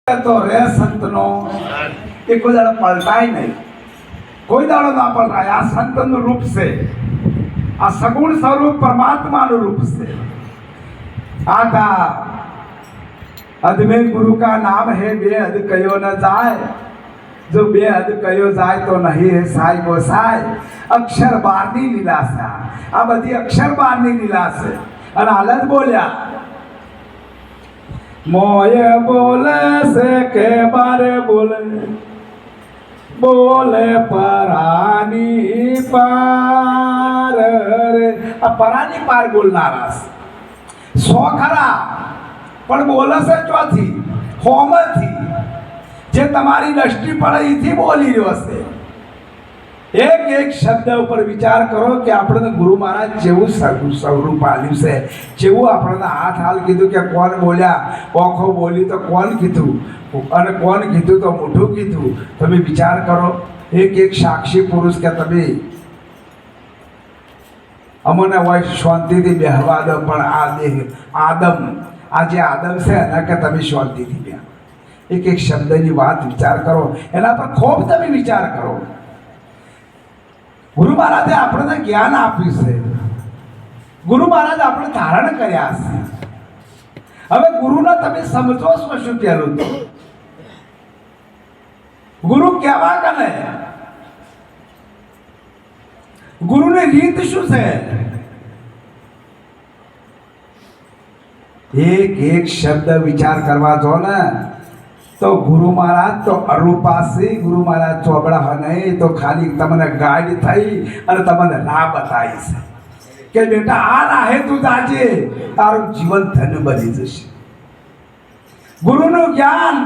तो रे संतनो ये कोई दाड़ा पलटा ही नहीं, कोई दाड़ा ना पलटा। आ संतन रूप से, आ सगुण स्वरूप परमात्मा रूप से आता अदमे गुरु का नाम है बेहद कयो न जाए, जो बेहद कयो जाए तो नहीं है साई गोसाई। अक्षर बारनी लीला से आ बधी अक्षर बारनी लीला से और आलत बोलिया मोये बोले से के बारे बोले बोले परानी पार रे। अब परानी पार बोलनारा सो खरा पण बोले से चौथी होम थी जे तमारी दृष्टि पड़े थी बोली रह्यो से। एक एक शब्द ऊपर विचार करो कि आपने गुरु महाराज जेवू स्वरूप आल्यू से, जेवू आपने हाथ हाल कीधु कि कोण बोल्या, ओखो बोली तो कोण कीधु और कोण कीधु तो मोठू कीधु। तमे विचार करो, एक एक साक्षी पुरुष के तमे अमने वह शांति थी बेहवा दो, पण आ देह आदम आज आदम से ना के तमे शांति थी बेह। एक एक शब्द की बात विचार करो, एना पर खूब तमे विचार करो। गुरु महाराजे आपने ज्ञान आप्યું છે, गुरु महाराज આપણે ધારણ કર્યા છે। હવે ગુરુને તમે સમજો છો શું કહેલું તો ગુરુ કેવા કને ગુરુની રીત શું છે? એક એક શબ્દ વિચાર કરવા જો ને तो गुरु महाराज तो अरूपासी गुरु महाराज चोबड़ा हो नहीं तो खाली तमने गाइड थई और तमने राह बताई से कि बेटा आ राहे तू जाजे तारो जीवन धन्य बनी जशे। गुरु नु ज्ञान,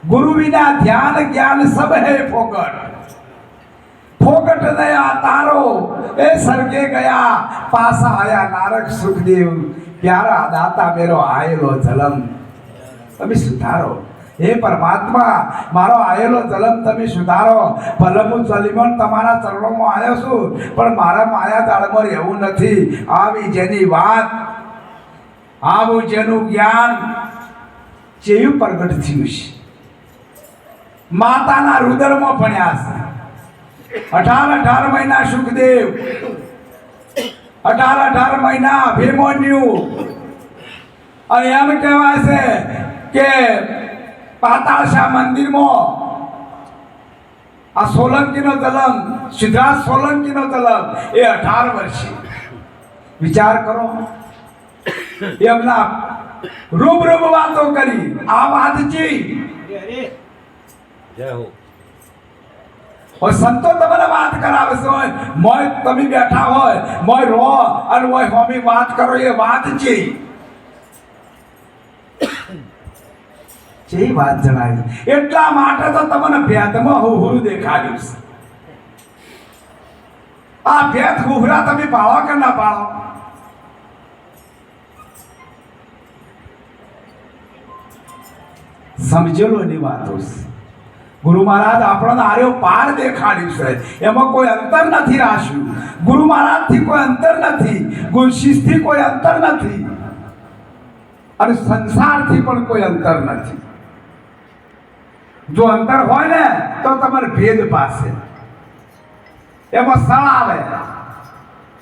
गुरु बिना ध्यान ज्ञान सब है फोकट, फोकट नया तारो ए सरगे गया पासा आया नारक सुखदेव प्यारा दाता मेरो आयलो जलम तमे सुधारो। हे परमात्मा मारो आयेलो जलम तमे सुधारो। भलमु चलीमन तमारा चरणों आयो छू पण मारा माया जाळमां રહેવું નથી। આવી જેની વાત આવું જેનું જ્ઞાન જેવું પ્રગટ થયું છે માતાના રુદરમાં ભણ્યા છે। 18 મહિના સુખદેવ, 18 મહિના અભિમન્યુ અને એમ કહેવાય છે કે પાતાળશા મંદિરમાં આ સોલંકીનો જલમ, સિદ્ધરાજ સોલંકીનો જલમ એ 18 વર્ષે વિચાર કરો। એમના રૂબરૂબ વાતો કરી આ વાત છે જય હો। और संतो तमने बात करावे छे मोय तमे बैठा होय मोय रो और मोय होमी बात करो ये बात छे જે વાત જણાવી એટલા માટે તો તમને ભેદમાં હુહરું દેખાડ્યું છે। આ ભેદ હુહરા તમે પાળો કે ના પાળો? સમજેલો ની વાતો છે। ગુરુ મહારાજ આપણને આર્યો પાર દેખાડ્યું છે, એમાં કોઈ અંતર નથી રાખ્યું। ગુરુ મહારાજ થી કોઈ અંતર નથી, ગુરુ શિષ્ય થી કોઈ અંતર નથી અને સંસાર થી પણ કોઈ અંતર નથી। जो अंतर हो ने तो तमर भेद पासे एम सण आवे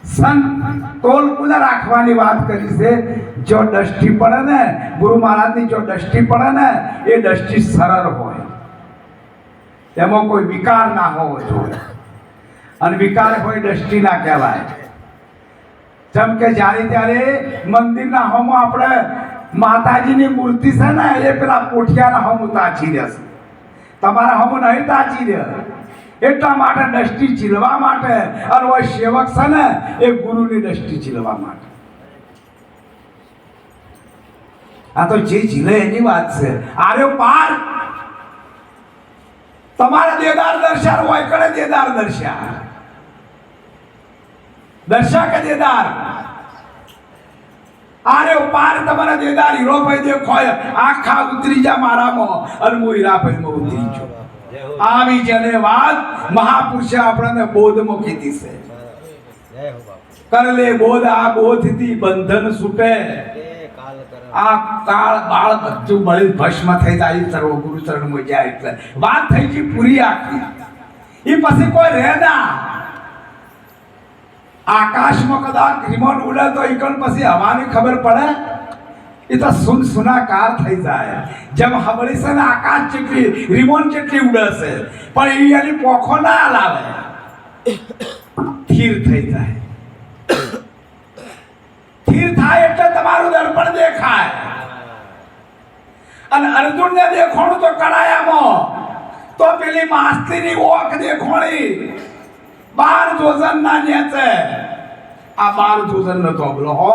सन तोल पूजा राखवानी बात करी से। जो दृष्टि पड़े ने गुरु महाराज की जो दृष्टि पड़े ने ये दृष्टि सरल हो, एम कोई विकार ना हो જોઈએ અને વિકાર કોઈ દૃષ્ટિ ના કહેવાય। જેમ કે જ્યારે ત્યારે મંદિરના હોમો આપણે માતાજીની મૂર્તિ છે ને એ પેલા કોઠિયાના હોમ ઉતાચી દેશે, તમારા હમ નહીં તાચી દે એટલા માટે દૃષ્ટિ ચીલવા માટે અને ઓય સેવક છે ને એ ગુરુની દૃષ્ટિ ચીલવા માટે। આ તો જે ચીલે એની વાત છે। આર્યો પાર તમારા દેદાર દર્શન હોય કડે દેદાર દર્શા દર્શા કે દેદાર आरे पार तमारा देदार हीरो भाई देखो आखा उतरी जा मारामो और मु हीरा भाई में उतरी जो आवी जने बात महापुरुष आपने बोध में कीधी से कर ले बोध आ बोध थी बंधन छूटे આ કાળ બાળ બધું બળી ભસ્મ થઈ જાય સર્વ ગુરુ ચરણમાં જાય એટલે વાત થઈ ગઈ પૂરી આખી એ પછી કોઈ રહે ના આકાશમાં કદાચ રિમોટ ઉડે તો ઈકણ પછી હવાની ખબર પડે એ તો સુનાકાર થઈ જાય જેમ હમણી છે ને આકાશ જેટલી રિમોટ જેટલી ઉડે છે પણ એ એની પોખો ના લાવે સ્થિર થઈ જાય સ્થિર થાય એટલે તમારું દર્પણ દેખાય અને અર્જુનને દેખોણું તો કડાયામાં તો પેલી માસ્તીની ઓખ દેખોણી 12 જોજન ના નેચે આ 12 જોજન નો તોબલો હો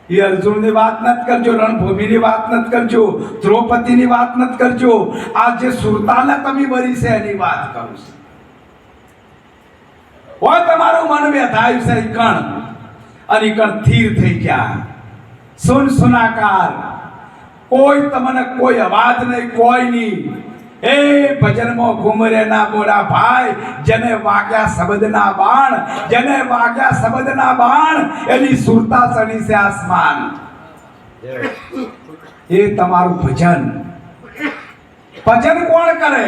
એ અર્જુનની વાત નત કરજો રણભૂમિની વાત નત કરજો દ્રૌપદીની વાત નત કરજો આ જે સુરતાના તમે બરી છે એની વાત કરું છું હોય તમારું મન વ્યથાય છે કણ અને કણ સ્થિર થઈ ગયા સુનાકાર કોઈ તમને કોઈ અવાજ નહીં કોઈ નહીં એ ભજનમાં ઘુમરે ના મોરા ભાઈ જેને વાગ્યા શબ્દના બાણ જેને વાગ્યા શબ્દના બાણ એની સુરતા ચડી છે આસમાન એ તમારું ભજન કોણ કરે